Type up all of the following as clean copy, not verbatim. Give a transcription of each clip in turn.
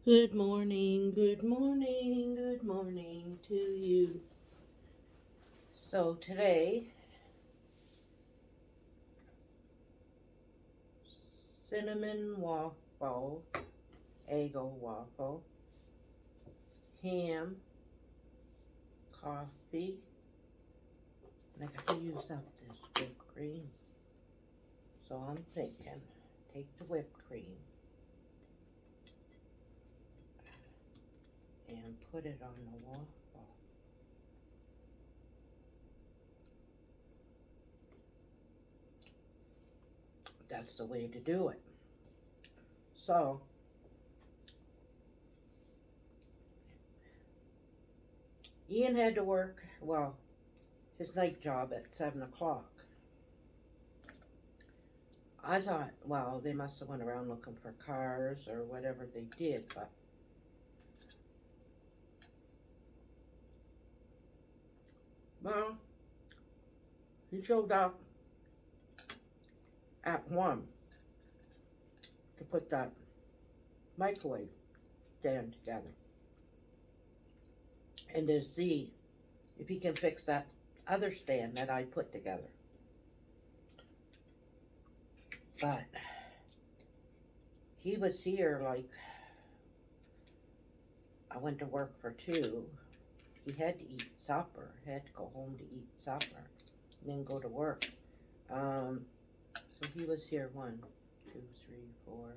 Good morning, good morning, good morning to you. So today, cinnamon waffle, Eggo waffle, ham, coffee, and I gotta use up this whipped cream. So I'm thinking, take the whipped cream and put it on the waffle. That's the way to do it. So, Ian had to work, well, his night job at 7 o'clock. I thought, well, they must have went around looking for cars or whatever they did, but well, he showed up at 1 to put that microwave stand together and to see if he can fix that other stand that I put together. But he was here like, I went to work for 2. He had to eat supper, had to go home to eat supper, and then go to work. So he was here 1, 2, 3, 4,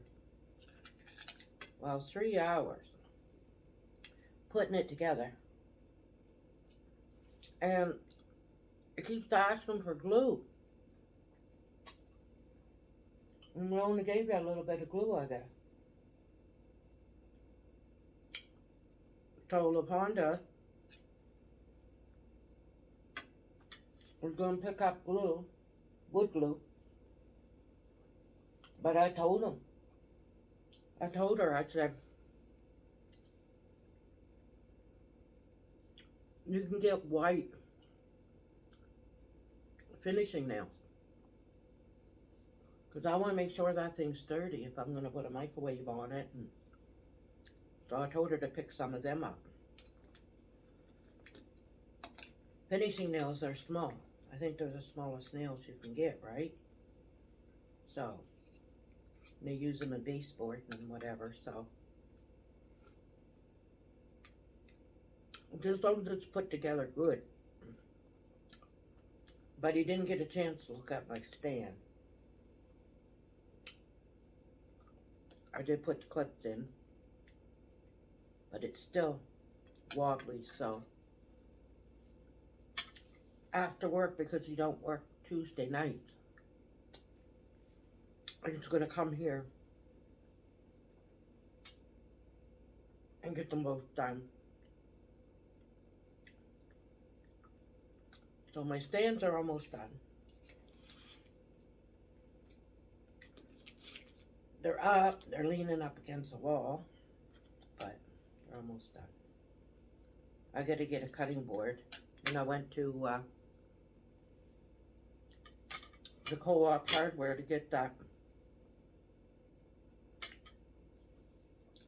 well, 3 hours putting it together. And it keeps asking for glue. And we only gave you a little bit of glue, I guess. Told LaPonda we're going to pick up glue, wood glue. But I told her, I said, you can get white finishing nails. Because I want to make sure that thing's sturdy if I'm going to put a microwave on it. And so I told her to pick some of them up. Finishing nails are small. I think they're the smallest nails you can get, right? So, they use them in baseboard and whatever, so. Just as long as it's put together good. But he didn't get a chance to look at my stand. I did put the clips in, but it's still wobbly, so. After work, because he don't work Tuesday nights, I'm just gonna come here and get them both done. So my stands are almost done. They're up, they're leaning up against the wall, but they're almost done. I gotta get a cutting board, and I went to the co-op hardware to get that,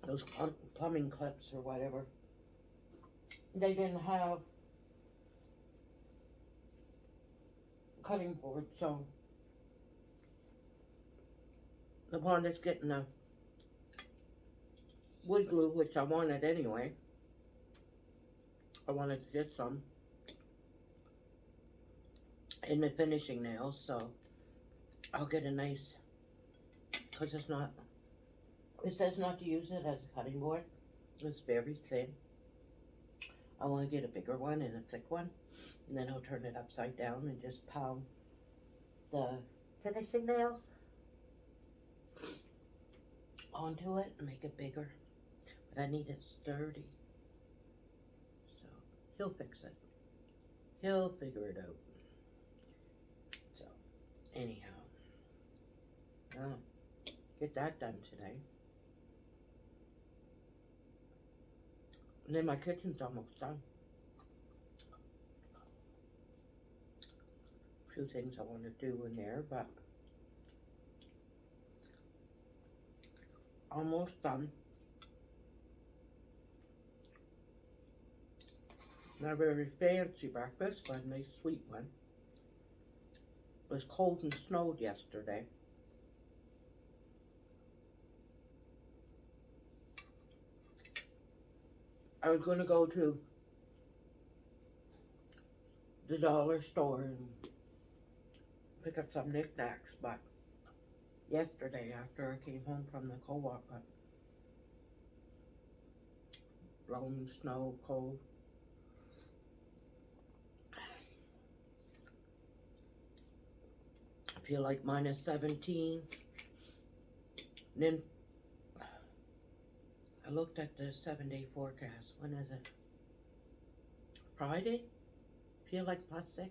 those plumbing clips or whatever. They didn't have cutting board, so the one that's getting the wood glue, which I wanted anyway. I wanted to get some in the finishing nails, so I'll get a nice, because it's not, it says not to use it as a cutting board. It's very thin. I want to get a bigger one and a thick one, and then I'll turn it upside down and just pound the finishing nails onto it and make it bigger. But I need it sturdy. So he'll fix it. He'll figure it out. So anyhow, I'll get that done today. And then my kitchen's almost done. A few things I want to do in there, but almost done. Not a very fancy breakfast, but a nice sweet one. It was cold and snowed yesterday. I was going to go to the dollar store and pick up some knickknacks, but yesterday after I came home from the co-op, blowing snow, cold. I feel like minus 17. And then I looked at the 7-day forecast. When is it? Friday? Feel like plus 6.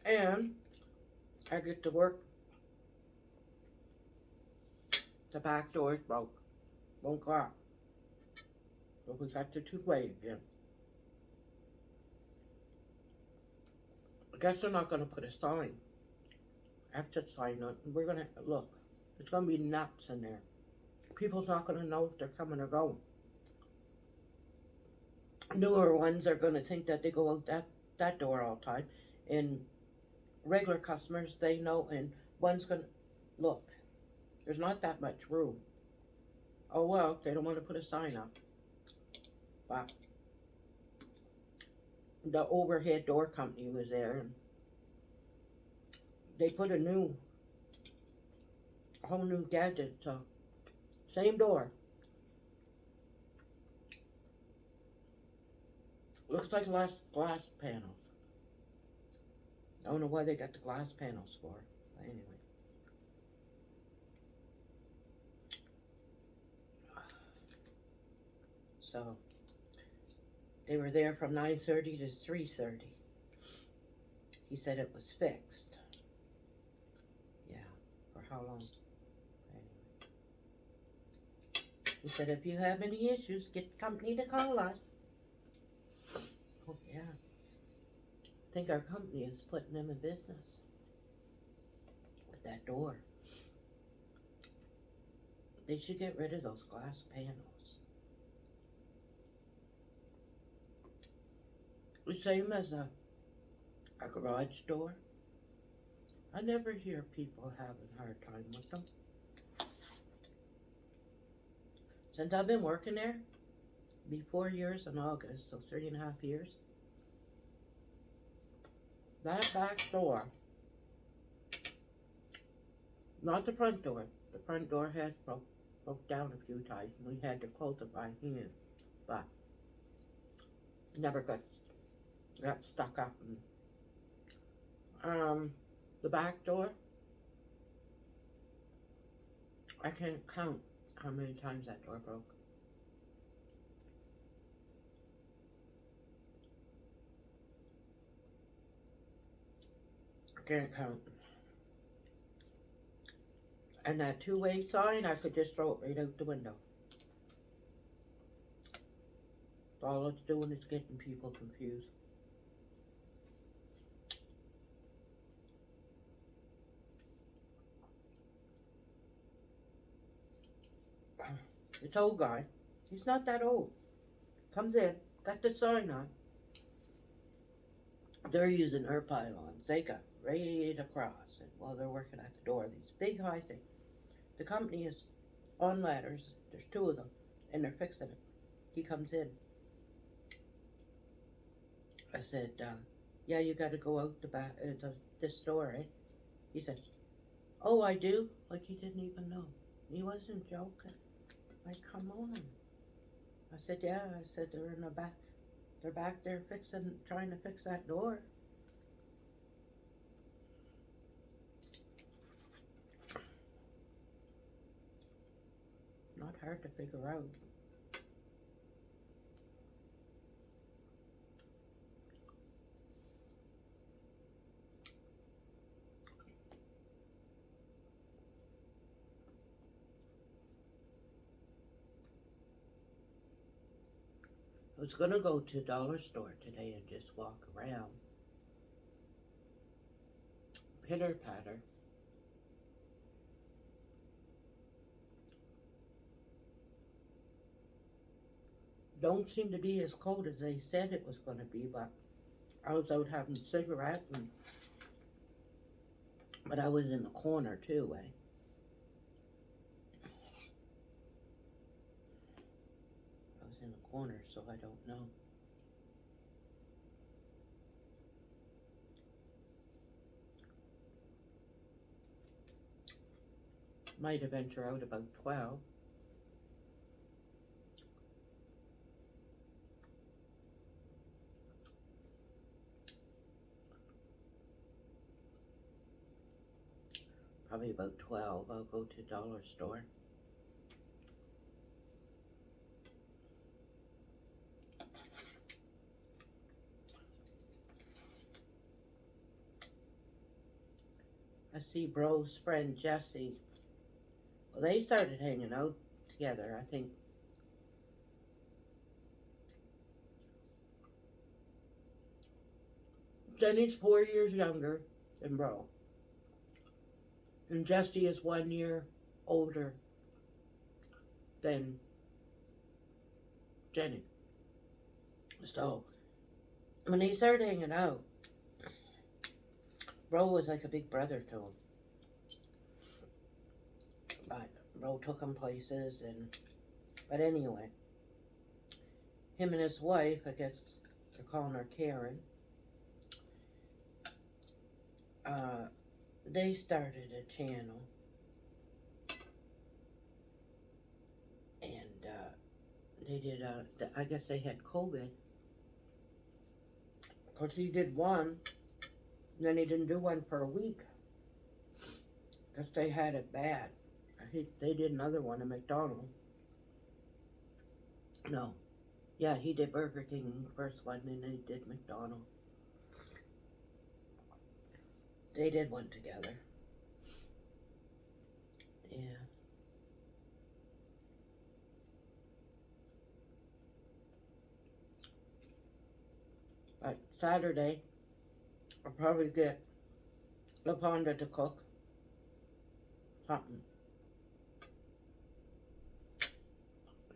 And I get to work. The back door is broke. Won't go out. So we got the two-way again. I guess they're not going to put a sign. Exit sign on. We're going to look. There's going to be nuts in there. People's not going to know if they're coming or going. Newer ones are going to think that they go out that door all the time. And regular customers, they know. And one's going to look. There's not that much room. Oh well, they don't want to put a sign up. But the overhead door company was there, and they put a whole new gadget. So same door. Looks like glass panels. I don't know why they got the glass panels for. But anyway. So they were there from 9:30 to 3:30. He said it was fixed. Yeah, for how long? Anyway. He said if you have any issues, get the company to call us. Oh yeah. I think our company is putting them in business with that door. They should get rid of those glass panels. The same as a garage door. I never hear people having a hard time with them. Since I've been working there, be 4 years in August, so 3.5 years. That back door, not the front door. The front door has broke down a few times, and we had to close it by hand, but never got stuck up. And the back door, I can't count how many times that door broke. I can't count. And that two-way sign, I could just throw it right out the window. All it's doing is getting people confused. This old guy, he's not that old. Comes in, got the sign on. They're using her pylons. They got right across, and while they're working at the door, these big high things. The company is on ladders. There's 2 of them, and they're fixing it. He comes in. I said, yeah, you got to go out the back, this door, eh? He said, oh, I do? Like he didn't even know. He wasn't joking. Like, come on. I said, yeah. I said, they're in the back. They're back there trying to fix that door. Not hard to figure out. I was going to go to a dollar store today and just walk around. Pitter patter. don't seem to be as cold as they said it was going to be, but I was out having cigarettes, but I was in the corner too, eh? I was in the corner, so I don't know. Might have ventured out about 12. Probably about 12. I'll go to dollar store. I see bro's friend Jesse. Well, they started hanging out together, I think. Jenny's 4 years younger than bro. And Jesse is 1 year older than Jenny. So, when they started hanging out, bro was like a big brother to him. But bro took him places, but anyway, him and his wife, I guess they're calling her Karen, they started a channel, and they did, I guess they had COVID, because he did one, and then he didn't do one for a week, because they had it bad. They did another one at McDonald's. No. Yeah, he did Burger King first one, and they did McDonald's. They did one together. Yeah. But Saturday, I'll probably get LaPonda to cook something.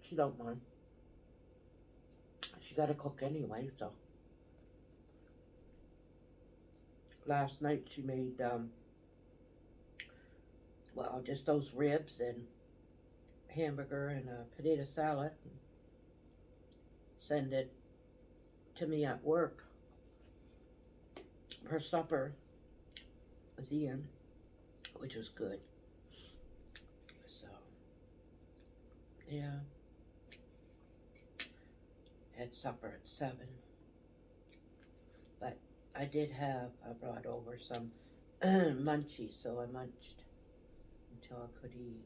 She don't mind. She gotta cook anyway, so. Last night she made, well, just those ribs and hamburger and a potato salad. Send it to me at work for supper at the end, which was good. So, yeah. Had supper at 7. But I brought over some munchies, so I munched until I could eat.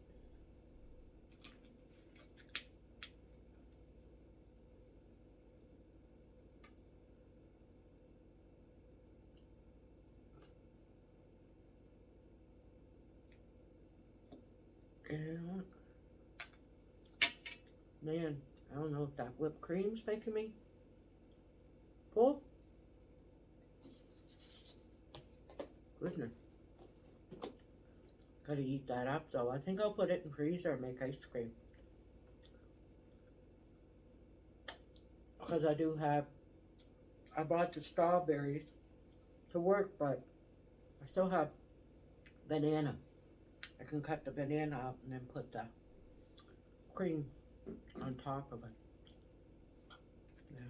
And, man, I don't know if that whipped cream's making me full. Goodness. Gotta eat that up, though. I think I'll put it in the freezer and make ice cream. Because I bought the strawberries to work, but I still have banana. I can cut the banana out and then put the cream on top of it. Yeah.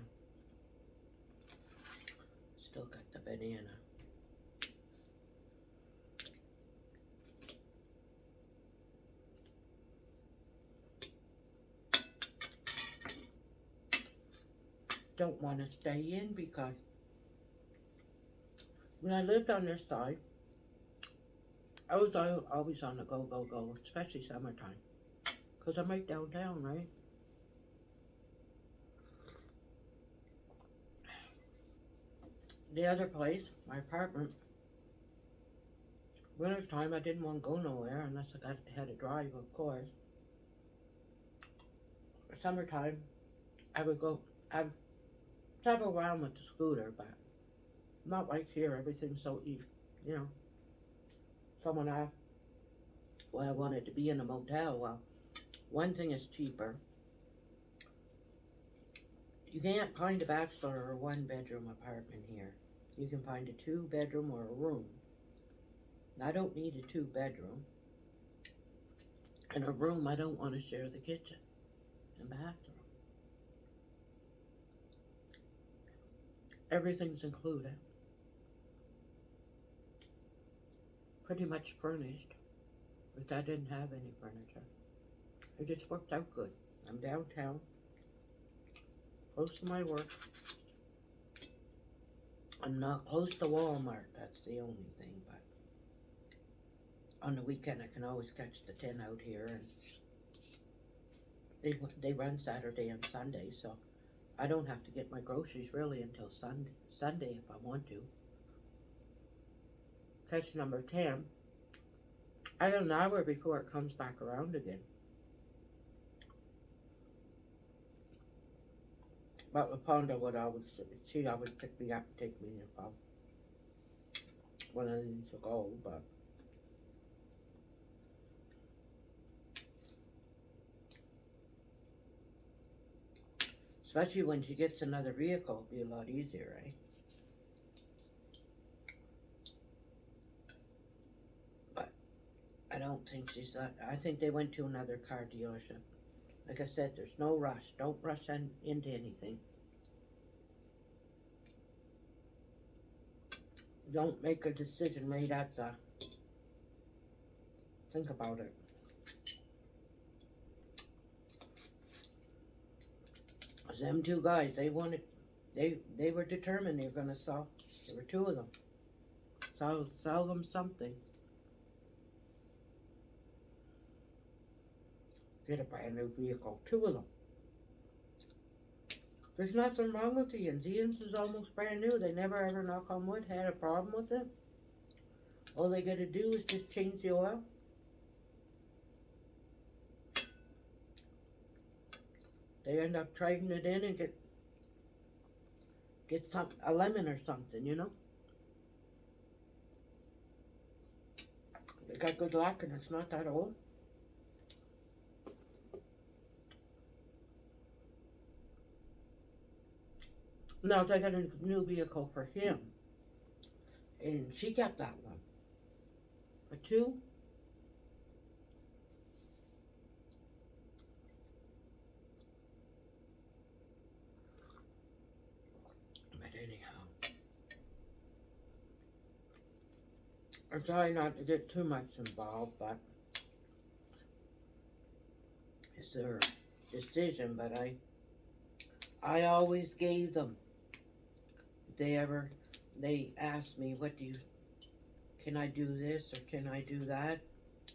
Still got the banana. Don't want to stay in because when I lived on this side, I was always on the go, especially summertime. Because I'm right downtown, right? The other place, my apartment, winter time I didn't want to go nowhere unless I had to drive, of course. Summertime, I'd travel around with the scooter, but not like here. Everything's so easy, you know. So when I wanted to be in a motel, well, one thing is cheaper. You can't find a bachelor or one bedroom apartment here. You can find a 2-bedroom or a room. I don't need a 2-bedroom. In a room, I don't want to share the kitchen and bathroom. Everything's included. Pretty much furnished, but I didn't have any furniture. It just worked out good. I'm downtown, close to my work. I'm not close to Walmart, that's the only thing, but on the weekend I can always catch the 10 out here, and they run Saturday and Sunday, so I don't have to get my groceries really until Sunday if I want to. Catch number 10, I don't know an hour before it comes back around again. But LaPonda would always, she always pick me up and take me if I, when I need to go, but especially when she gets another vehicle, it'll be a lot easier, right? But I don't think she's that, I think they went to another car dealership. Like I said, there's no rush. Don't rush into anything. Don't make a decision right at the, think about it. Them two guys, they wanted, they were determined they were gonna sell, there were 2 of them. Sell them something. Get a brand new vehicle, 2 of them. There's nothing wrong with the Ian's. Ian's is almost brand new. They never ever, knock on wood, had a problem with it. All they gotta do is just change the oil. They end up trading it in and get a lemon or something, you know. They got good luck and it's not that old. Now they got a new vehicle for him, and she got that one. For 2. But anyhow, I'm trying not to get too much involved, but it's their decision. But I always gave them. If they asked me, can I do this or can I do that?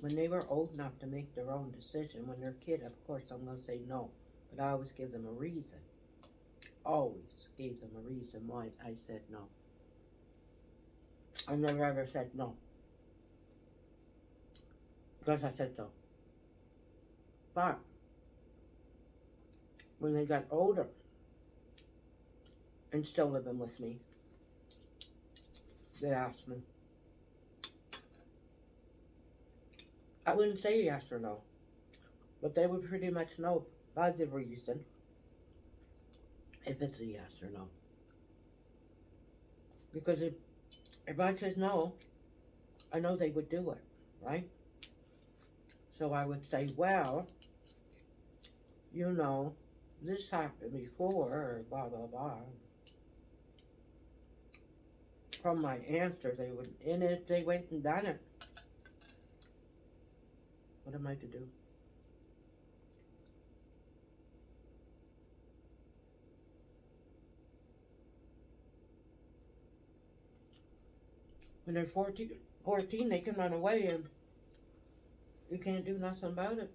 When they were old enough to make their own decision, when they're a kid, of course I'm going to say no. But I always give them a reason. Always gave them a reason why I said no. I never ever said no. Because I said so. But when they got older and still living with me, they asked me. I wouldn't say yes or no, but they would pretty much know by the reason if it's a yes or no. Because if I said no, I know they would do it, right? So I would say, well, you know, this happened before, or blah, blah, blah. From my answer, they would, and if they went and done it, what am I to do? When they're 14, they can run away and you can't do nothing about it.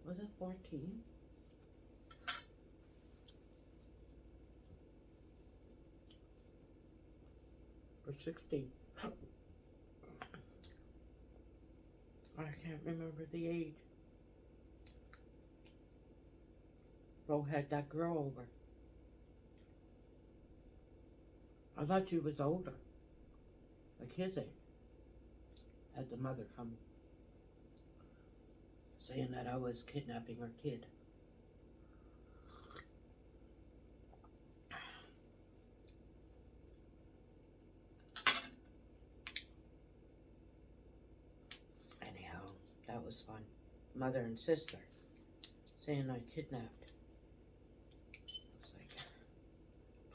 Was it 14? Or 16? I can't remember the age. Bro had that girl over. I thought she was older. Like his age. Had the mother come saying that I was kidnapping her kid. was fun. Mother and sister saying I kidnapped. It's like,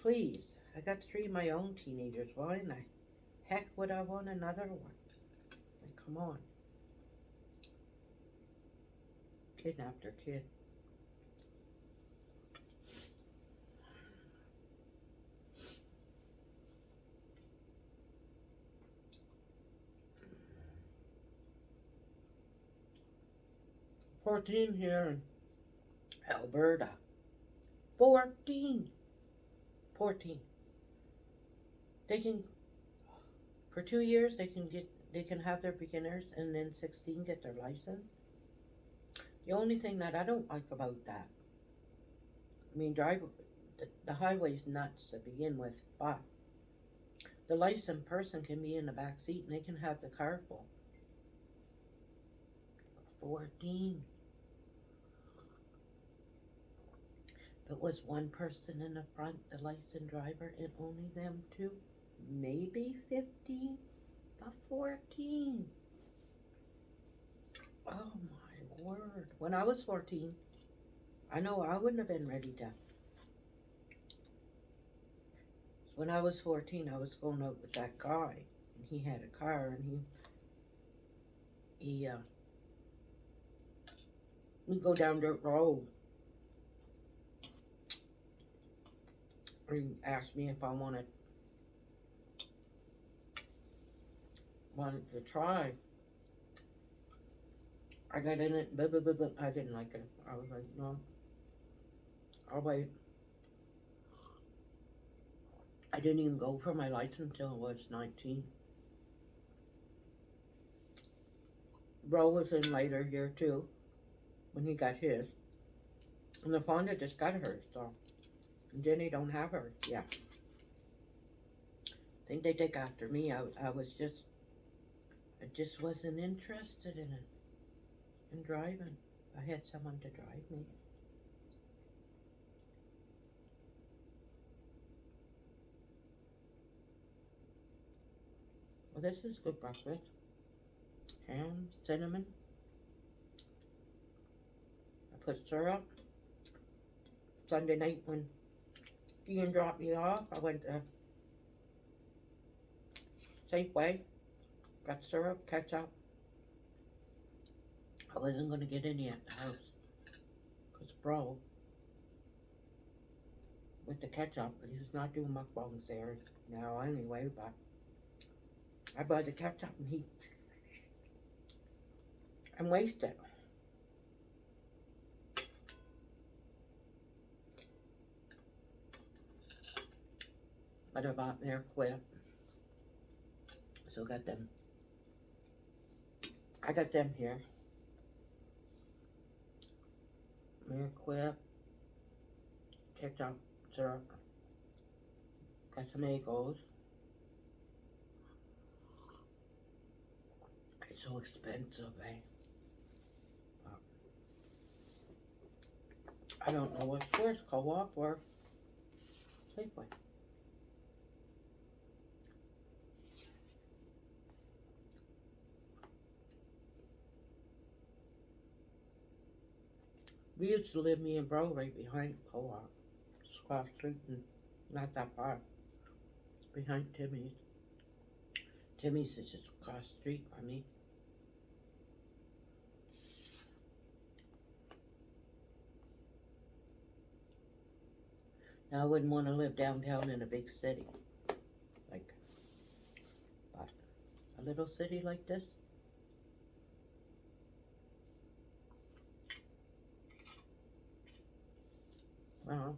please, I got 3 of my own teenagers. Why in the heck would I want another one? Like, come on. Kidnapped her kid. "14 here in Alberta. 14. 14. They can, for 2 years, they can have their beginners, and then 16 get their license. The only thing that I don't like about that, I mean, the highway's nuts to begin with, but the licensed person can be in the back seat and they can have the car full. 14. If it was one person in the front, the licensed driver, and only them 2, maybe 15, but 14. Oh my word. When I was 14, I know I wouldn't have been ready to. When I was 14, I was going out with that guy, and he had a car, and we go down dirt road. He asked me if I wanted to try. I got in it, but I didn't like it. I was like, no, I'll wait. I didn't even go for my license until I was 19. Bro was in later here too, when he got his. And the Fonda just got hers, so. And Jenny don't have hers, yeah. I think they take after me. I just wasn't interested in it. In driving. I had someone to drive me. Well, this is good breakfast. Ham, cinnamon. I put syrup. Sunday night when Ian dropped me off, I went to Safeway, got syrup, ketchup. I wasn't going to get any at the house, because bro, with the ketchup, but he's not doing mukbangs there now anyway, but I buy the ketchup and waste it. But I bought their Quip. So got them. I got them here. Mere Quip. Ketchup, syrup. Got some Eggos. It's so expensive, eh? I don't know what's worse, Co-op or Safeway. We used to live, me and bro, right behind Co-op. Just across the street and not that far. It's behind Timmy's. Timmy's is just across the street from me. Now I wouldn't want to live downtown in a big city. But a little city like this. Well,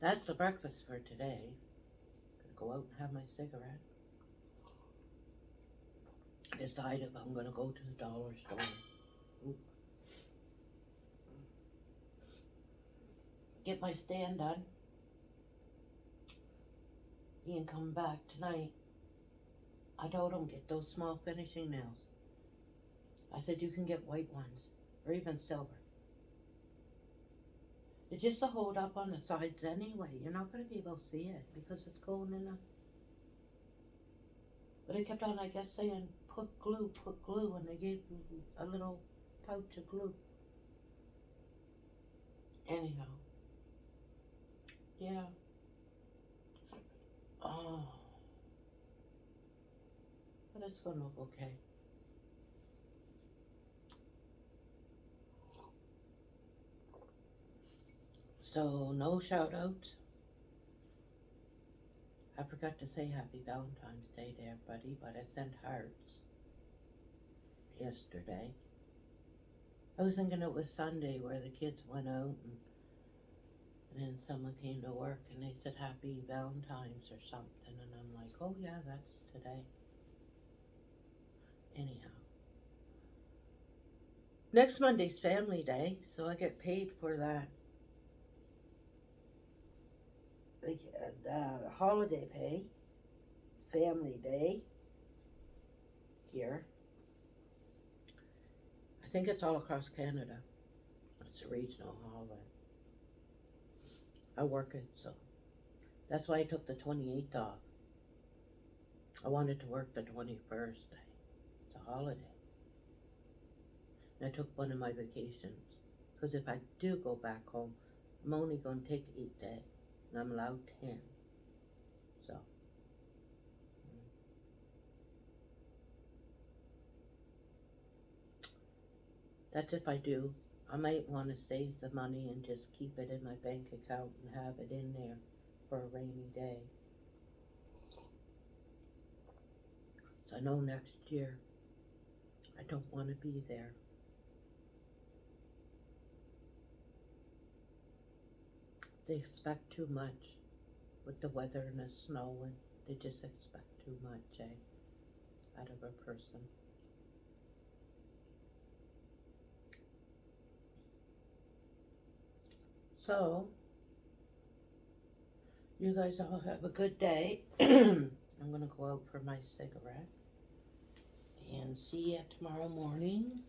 that's the breakfast for today. Gonna go out and have my cigarette. Decide if I'm gonna go to the dollar store. Oop. Get my stand done. Ian coming back tonight. I told him get those small finishing nails. I said you can get white ones or even silver. It's just to hold up on the sides anyway. You're not going to be able to see it because it's going in a... But it kept on, I guess, saying put glue, and they gave me a little pouch of glue. Anyhow, yeah. Oh, but it's gonna look okay. So, no shout outs. I forgot to say happy Valentine's Day to everybody, but I sent hearts yesterday. I was thinking it was Sunday where the kids went out and then someone came to work and they said happy Valentine's or something, and I'm like, oh yeah, that's today. Anyhow, next Monday's Family Day, so I get paid for that. Holiday pay, Family Day here. I think it's all across Canada. It's a regional holiday. I work it, so that's why I took the 28th off. I wanted to work the 21st day. It's a holiday. And I took one of my vacations. Because if I do go back home, I'm only going to take 8 days. And I'm allowed 10. So. That's if I do. I might want to save the money and just keep it in my bank account and have it in there for a rainy day. So I know next year I don't want to be there. They expect too much with the weather and the snow, and they just expect too much, out of a person. So, you guys all have a good day. I'm going to go out for my cigarette. And see you tomorrow morning.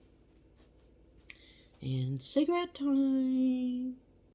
And cigarette time.